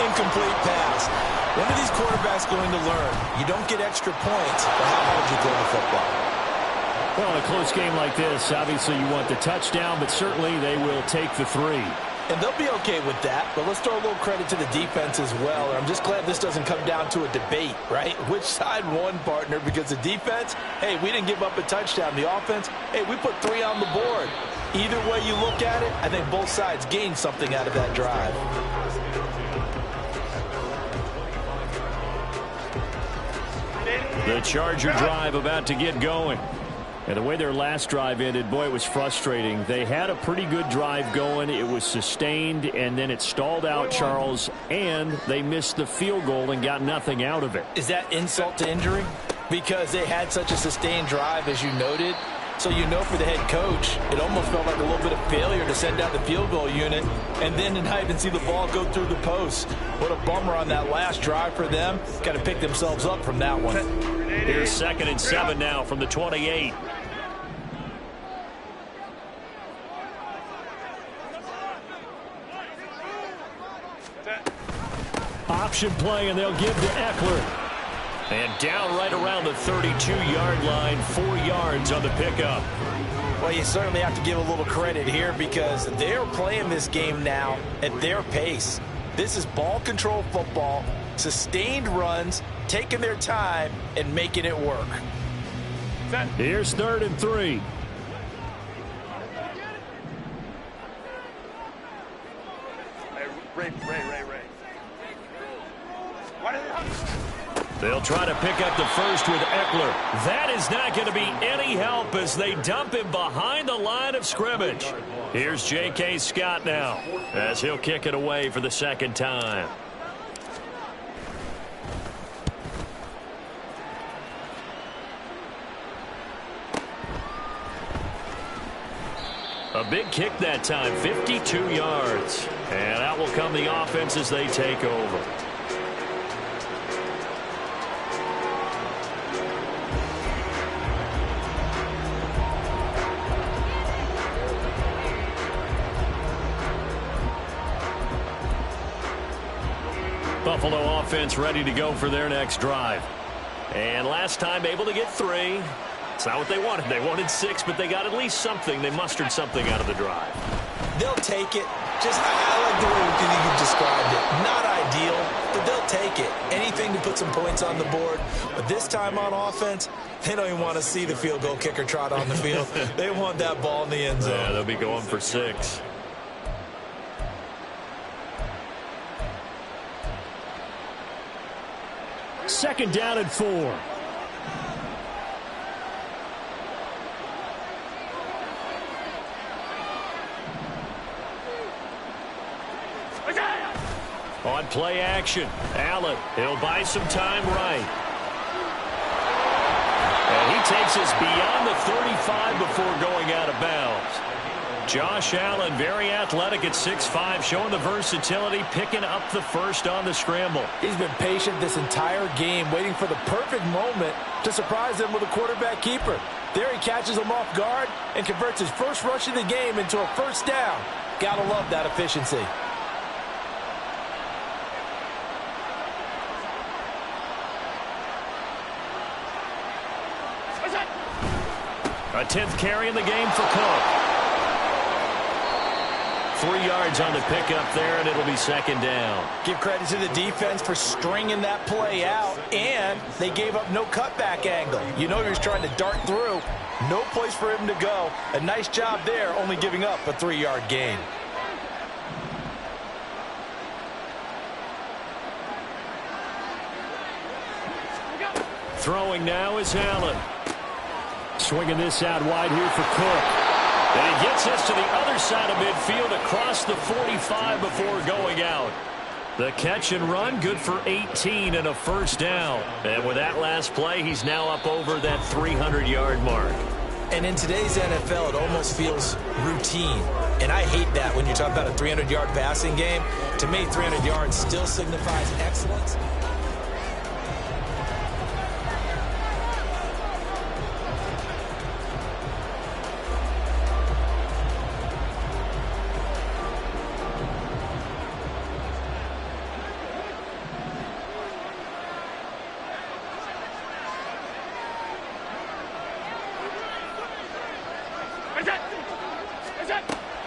incomplete pass. When are these quarterbacks going to learn? You don't get extra points for how hard you throw the football. Well, in a close game like this, obviously you want the touchdown, but certainly they will take the 3. And they'll be okay with that, but let's throw a little credit to the defense as well. I'm just glad this doesn't come down to a debate, right? Which side won, partner? Because the defense, hey, we didn't give up a touchdown. The offense, hey, we put 3 on the board. Either way you look at it, I think both sides gained something out of that drive. The Charger drive about to get going. And the way their last drive ended, boy, it was frustrating. They had a pretty good drive going. It was sustained, and then it stalled out, Charles, and they missed the field goal and got nothing out of it. Is that insult to injury? Because they had such a sustained drive, as you noted. So you know for the head coach, it almost felt like a little bit of failure to send out the field goal unit and then to not even see the ball go through the post. What a bummer on that last drive for them. Got to pick themselves up from that one. Here's 2nd and 7 now from the 28. Option play, and they'll give to Eckler. And down right around the 32-yard line, 4 yards on the pickup. Well, you certainly have to give a little credit here because they're playing this game now at their pace. This is ball control football, sustained runs, taking their time, and making it work. Here's 3rd and 3. Ray. They'll try to pick up the first with Eckler. That is not going to be any help as they dump him behind the line of scrimmage. Here's J.K. Scott now as he'll kick it away for the 2nd time. A big kick that time, 52 yards. And out will come the offense as they take over. Buffalo offense ready to go for their next drive. And last time able to get 3. It's not what they wanted. They wanted 6, but they got at least something. They mustered something out of the drive. They'll take it. Just, I like the way you described it. Not ideal, but they'll take it. Anything to put some points on the board. But this time on offense, they don't even want to see the field goal kicker trot on the field. They want that ball in the end zone. Yeah, they'll be going for 6. Second down and 4. On play action, Allen, he'll buy some time right. And he takes us beyond the 35 before going out of bounds. Josh Allen, very athletic at 6'5", showing the versatility, picking up the first on the scramble. He's been patient this entire game, waiting for the perfect moment to surprise them with a quarterback keeper. There he catches him off guard and converts his first rush of the game into a first down. Gotta love that efficiency. A 10th carry in the game for Cook. 3 yards on the pickup there, and it'll be second down. Give credit to the defense for stringing that play out, and they gave up no cutback angle. You know he was trying to dart through. No place for him to go. A nice job there, only giving up a 3-yard gain. Throwing now is Allen. Swinging this out wide here for Cook. And he gets this to the other side of midfield across the 45 before going out. The catch and run, good for 18 and a first down. And with that last play, he's now up over that 300-yard mark. And in today's NFL, it almost feels routine. And I hate that when you talk about a 300-yard passing game. To me, 300 yards still signifies excellence.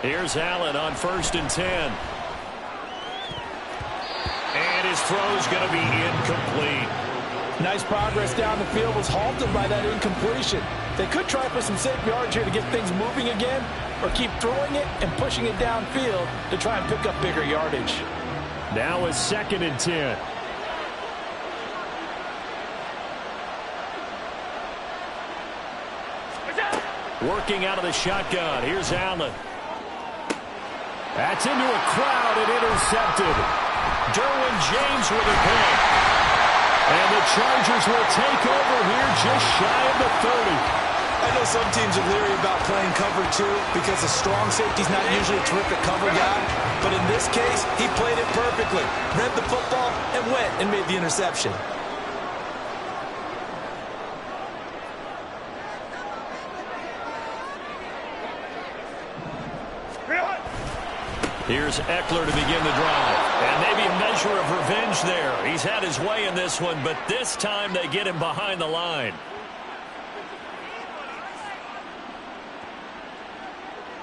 Here's Allen on 1st and 10. And his throw's going to be incomplete. Nice progress down the field, was halted by that incompletion. They could try for some safe yards here to get things moving again, or keep throwing it and pushing it downfield to try and pick up bigger yardage. Now is 2nd and 10. Working out of the shotgun. Here's Allen. That's into a crowd and intercepted. Derwin James with a pick. And the Chargers will take over here just shy of the 30. I know some teams are leery about playing cover 2 because a strong safety's not usually a terrific cover guy. But in this case, he played it perfectly. Read the football and went and made the interception. Here's Eckler to begin the drive. And maybe a measure of revenge there. He's had his way in this one, but this time they get him behind the line.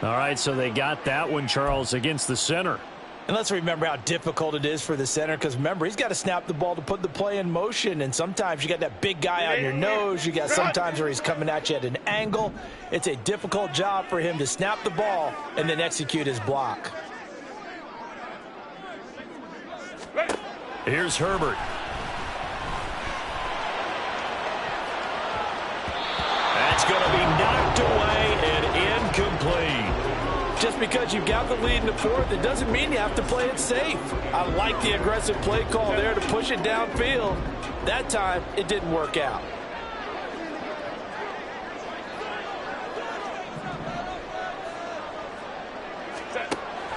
All right, so they got that one, Charles, against the center. And let's remember how difficult it is for the center, because remember, he's got to snap the ball to put the play in motion, and sometimes you got that big guy on your nose. You got sometimes where he's coming at you at an angle. It's a difficult job for him to snap the ball and then execute his block. Here's Herbert. That's going to be knocked away and incomplete. Just because you've got the lead in the fourth, it doesn't mean you have to play it safe. I like the aggressive play call there to push it downfield. That time, it didn't work out.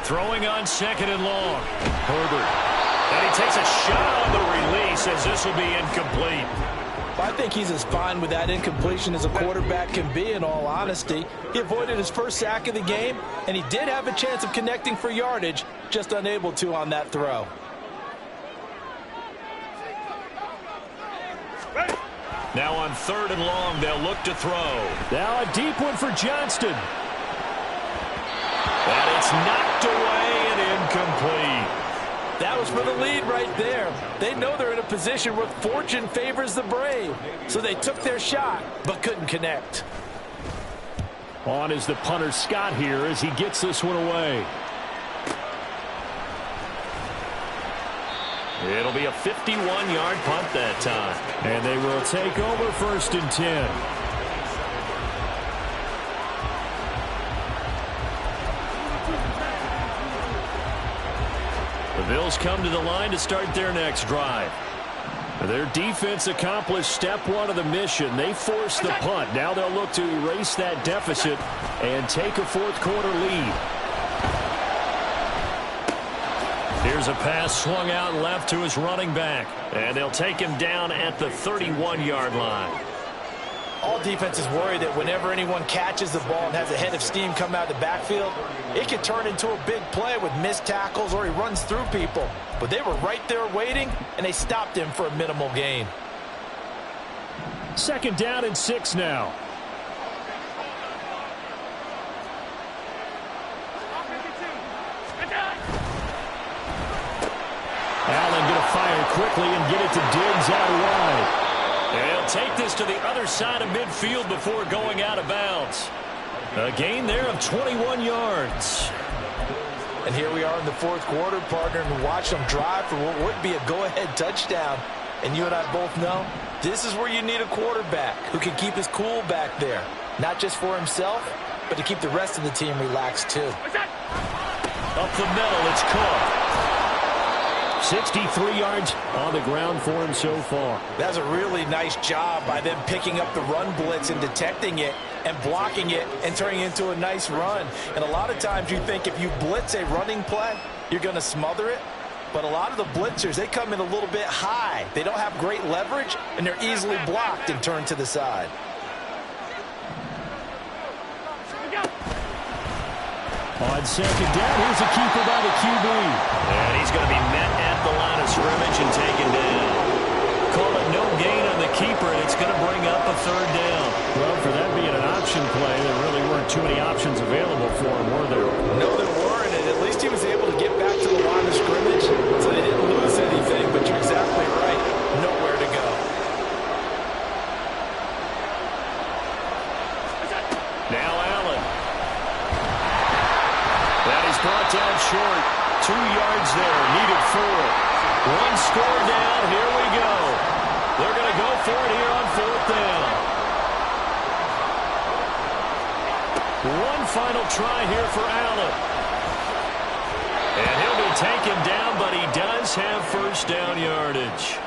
Throwing on 2nd and long. Herbert. And he takes a shot on the release as this will be incomplete. I think he's as fine with that incompletion as a quarterback can be, in all honesty. He avoided his first sack of the game, and he did have a chance of connecting for yardage, just unable to on that throw. Now on 3rd and long, they'll look to throw. Now a deep one for Johnston. And it's knocked away and incomplete. That was for the lead right there. They know they're in a position where fortune favors the brave. So they took their shot, but couldn't connect. On is the punter Scott here as he gets this one away. It'll be a 51-yard punt that time. And they will take over 1st and 10. The Bills come to the line to start their next drive. Their defense accomplished step 1 of the mission. They forced the punt. Now they'll look to erase that deficit and take a 4th quarter lead. Here's a pass swung out left to his running back. And they'll take him down at the 31-yard line. All defenses worry that whenever anyone catches the ball and has a head of steam come out of the backfield, it can turn into a big play with missed tackles or he runs through people. But they were right there waiting, and they stopped him for a minimal gain. 2nd down and 6 now. quickly and get it to Diggs out wide. And he'll take this to the other side of midfield before going out of bounds. A gain there of 21 yards. And here we are in the fourth quarter, partner, and watch them drive for what would be a go-ahead touchdown. And you and I both know this is where you need a quarterback who can keep his cool back there. Not just for himself, but to keep the rest of the team relaxed too. Up the middle, it's Cook. 63 yards on the ground for him so far. That's a really nice job by them picking up the run blitz and detecting it and blocking it and turning it into a nice run. And a lot of times you think if you blitz a running play, you're going to smother it. But a lot of the blitzers, they come in a little bit high. They don't have great leverage, and they're easily blocked and turned to the side. On second down, here's a keeper by the QB. And he's going to be met at the line of scrimmage and taken down. Call it no gain on the keeper, and it's going to bring up a third down. Well, for that being an option play, there really weren't too many options available for him, were there? No, there weren't, and at least he was able to get back to the line of scrimmage, so they didn't lose anything, but you're exactly right. Nowhere to go. Now Allen. That is brought down short. 2 yards there, needed 4. One score down, here we go. They're going to go for it here on fourth down. One final try here for Allen. And he'll be taken down, but he does have first down yardage.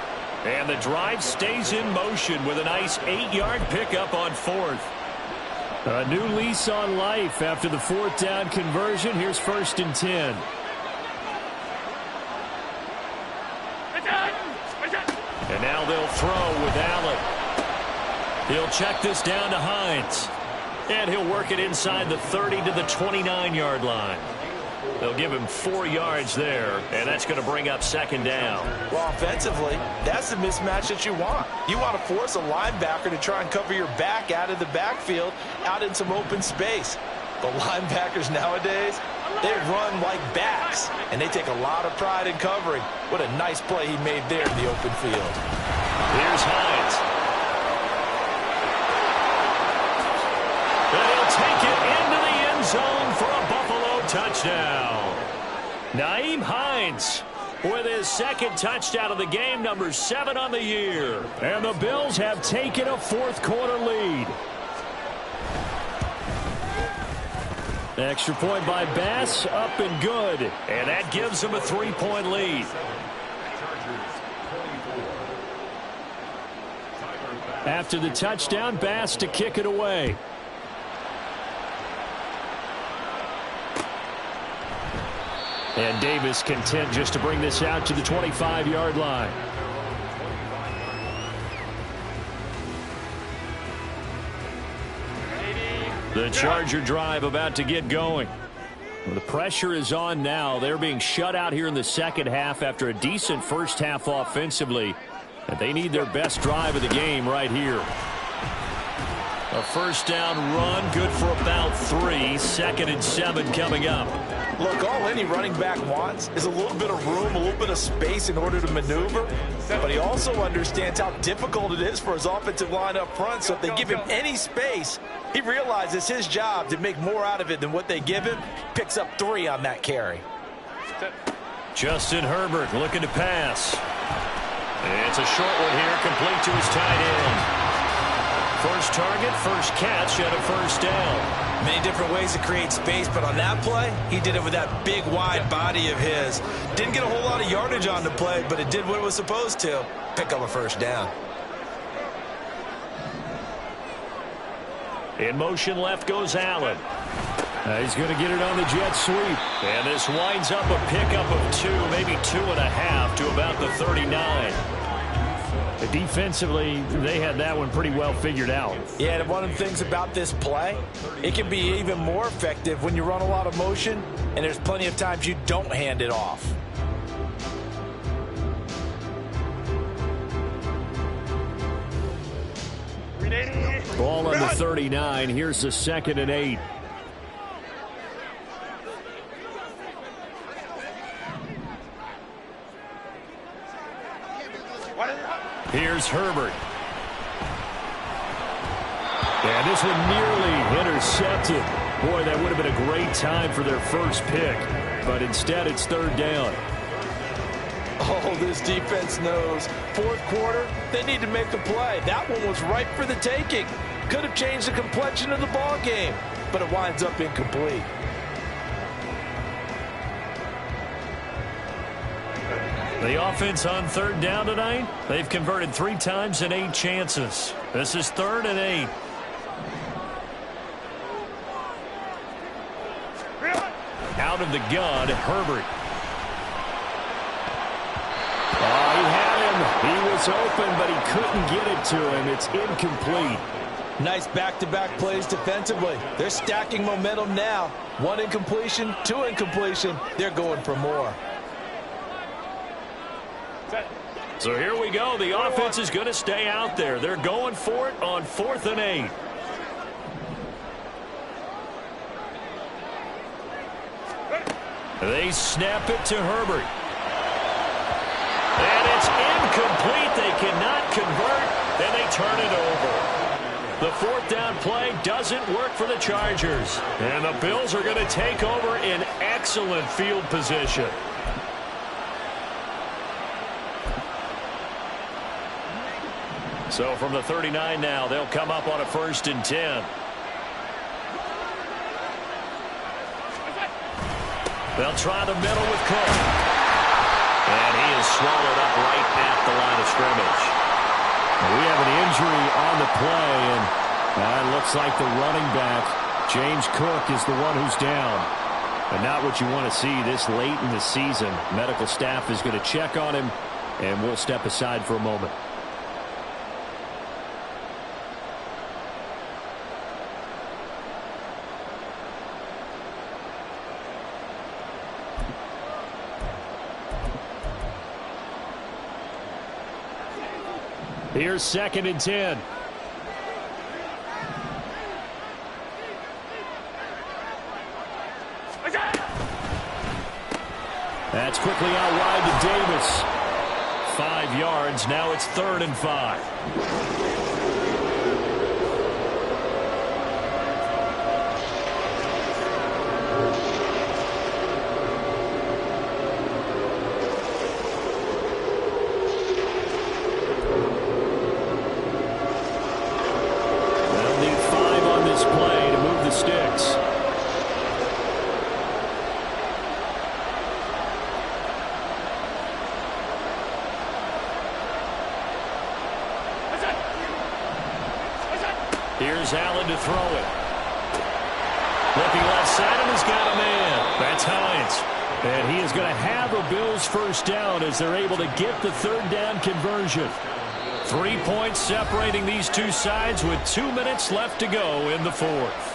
And the drive stays in motion with a nice 8-yard pickup on fourth. A new lease on life after the fourth down conversion. Here's 1st and 10. And now they'll throw with Allen. He'll check this down to Hines. And he'll work it inside the 30 to the 29-yard line. They'll give him 4 yards there, and that's going to bring up second down. Well, offensively, that's the mismatch that you want. You want to force a linebacker to try and cover your back out of the backfield, out in some open space. The linebackers nowadays, they run like backs, and they take a lot of pride in covering. What a nice play he made there in the open field. Here's Hines. And he'll take it into the end zone for a Buffalo touchdown. Nyheim Hines with his second touchdown of the game, number 7 on the year. And the Bills have taken a fourth quarter lead. Extra point by Bass, up and good. And that gives them a 3-point lead. After the touchdown, Bass to kick it away. And Davis content just to bring this out to the 25-yard line. The Charger drive about to get going. Well, the pressure is on now. They're being shut out here in the second half after a decent first half offensively. And they need their best drive of the game right here. A first down run, good for about 3. 2nd and 7 coming up. Look, all any running back wants is a little bit of room, a little bit of space in order to maneuver. But he also understands how difficult it is for his offensive line up front. So if they give him any space, he realizes it's his job to make more out of it than what they give him. Picks up 3 on that carry. Justin Herbert looking to pass. It's a short one here, complete to his tight end. First target, first catch, and a first down. Many different ways to create space, but on that play, he did it with that big, wide body of his. Didn't get a whole lot of yardage on the play, but it did what it was supposed to. Pick up a first down. In motion left goes Allen. He's going to get it on the jet sweep. And this winds up a pickup of 2, maybe 2.5 to about the 39. Defensively, they had that one pretty well figured out. Yeah, and one of the things about this play, it can be even more effective when you run a lot of motion, and there's plenty of times you don't hand it off. Ball on the 39. Here's the 2nd and 8. Here's Herbert. And this one nearly intercepted. Boy, that would have been a great time for their first pick. But instead, it's third down. Oh, this defense knows. Fourth quarter, they need to make a play. That one was ripe for the taking. Could have changed the complexion of the ball game, but it winds up incomplete. The offense on third down tonight, they've converted 3 times in 8 chances. This is 3rd and 8. Out of the gun, Herbert. Oh, he had him. He was open, but he couldn't get it to him. It's incomplete. Nice back-to-back plays defensively. They're stacking momentum now. 1 incompletion, 2 incompletion. They're going for more. So here we go. The offense is going to stay out there. They're going for it on 4th and 8. They snap it to Herbert. And it's incomplete. They cannot convert, and they turn it over. The 4th down play doesn't work for the Chargers. And the Bills are going to take over in excellent field position. So from the 39 now, they'll come up on a 1st and 10. They'll try the middle with Cook. And he is swallowed up right at the line of scrimmage. We have an injury on the play, and it looks like the running back, James Cook, is the one who's down. And not what you want to see this late in the season. Medical staff is going to check on him, and we'll step aside for a moment. Here's 2nd and 10. That's quickly out wide to Davis. 5 yards. Now it's 3rd and 5. Here's Allen to throw it. Looking left side, and he's got a man. That's Hines. And he is going to have a Bills first down as they're able to get the 3rd down conversion. 3 points separating these two sides with 2 minutes left to go in the 4th.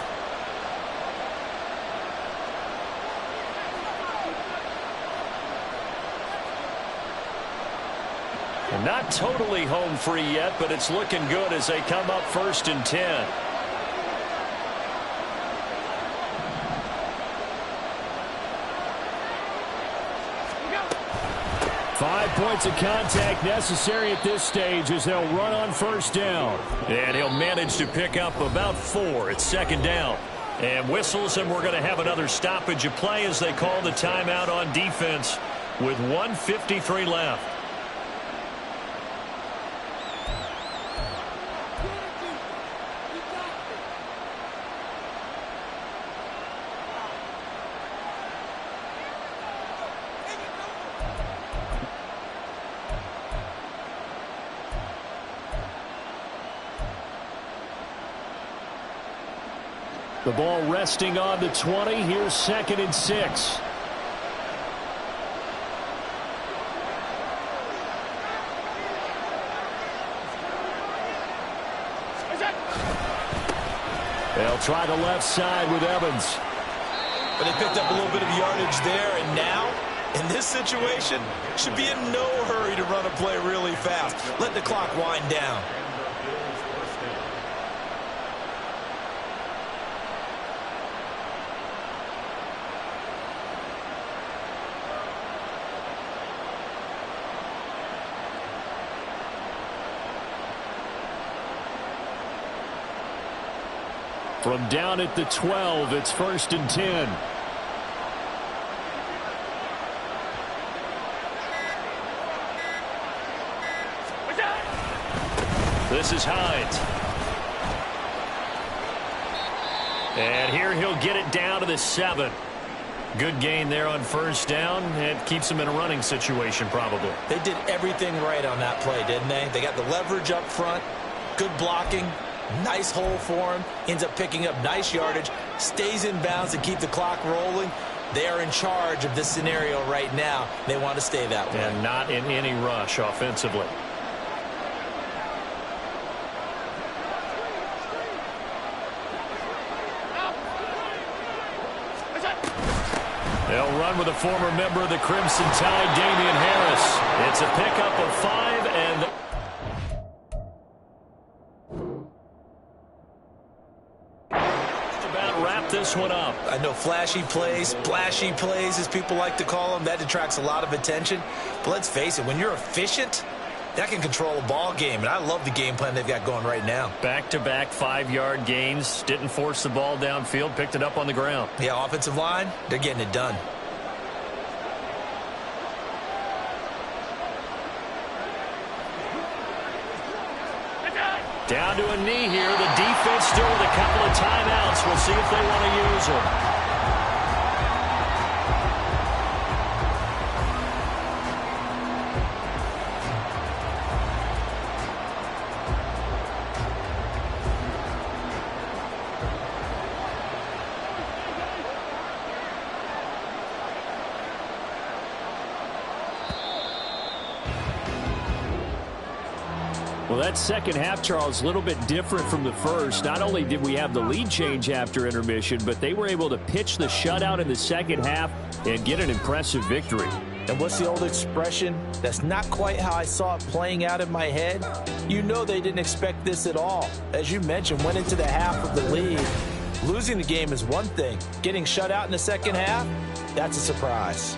Not totally home free yet, but it's looking good as they come up 1st and 10. Five points of contact necessary at this stage as they'll run on 1st down. And he'll manage to pick up about 4 at 2nd down. And whistles, and we're going to have another stoppage of play as they call the timeout on defense with 1:53 left. The ball resting on the 20. Here's 2nd and 6. They'll try the left side with Evans. But they picked up a little bit of yardage there, and now, in this situation, should be in no hurry to run a play really fast. Let the clock wind down. From down at the 12, it's 1st and 10. This is Hyde. And here he'll get it down to the 7. Good gain there on 1st down. It keeps him in a running situation probably. They did everything right on that play, didn't they? They got the leverage up front, good blocking, nice hole for him, ends up picking up nice yardage, stays in bounds to keep the clock rolling. They are in charge of this scenario right now. They want to stay that way. And not in any rush offensively. They'll run with a former member of the Crimson Tide, Damian Harris. It's a pickup of 5, and just about wrap this one up. I know flashy plays, splashy plays, as people like to call them, that attracts a lot of attention. But let's face it, when you're efficient, that can control a ball game, and I love the game plan they've got going right now. Back-to-back 5-yard gains. Didn't force the ball downfield. Picked it up on the ground. Yeah, offensive line, they're getting it done. Down to a knee here. The defense still with a couple of timeouts. We'll see if they want to use them. Well, that second half, Charles, a little bit different from the first. Not only did we have the lead change after intermission, but they were able to pitch the shutout in the second half and get an impressive victory. And what's the old expression? That's not quite how I saw it playing out in my head. You know they didn't expect this at all. As you mentioned, went into the half of the lead. Losing the game is one thing. Getting shut out in the second half, that's a surprise.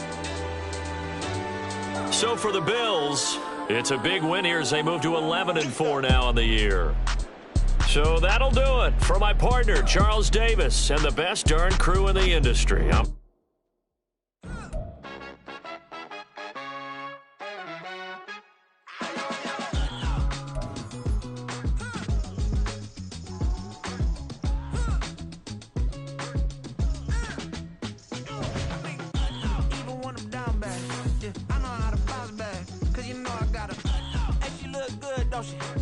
So for the Bills, it's a big win here as they move to 11-4 now on the year. So that'll do it for my partner, Charles Davis, and the best darn crew in the industry. Don't she?